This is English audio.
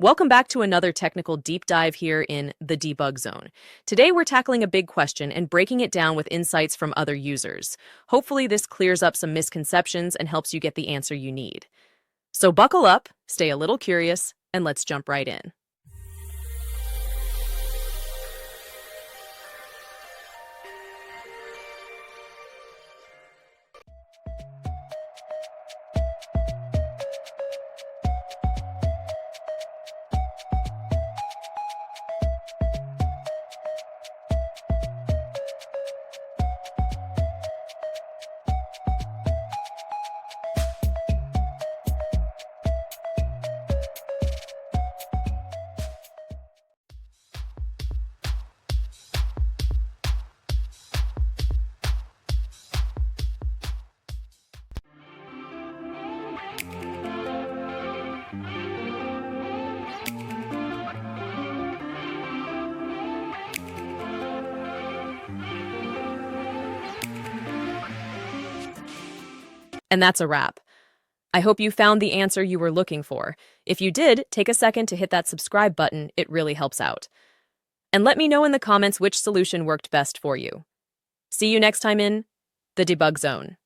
Welcome back to another technical deep dive here in the debug zone. Today we're tackling a big question and breaking it down with insights from other users. Hopefully this clears up some misconceptions and helps you get the answer you need. So buckle up, stay a little curious, and let's jump right in. And that's a wrap. I hope you found the answer you were looking for. If you did, take a second to hit that subscribe button. It really helps out. And let me know in the comments which solution worked best for you. See you next time in the debug zone.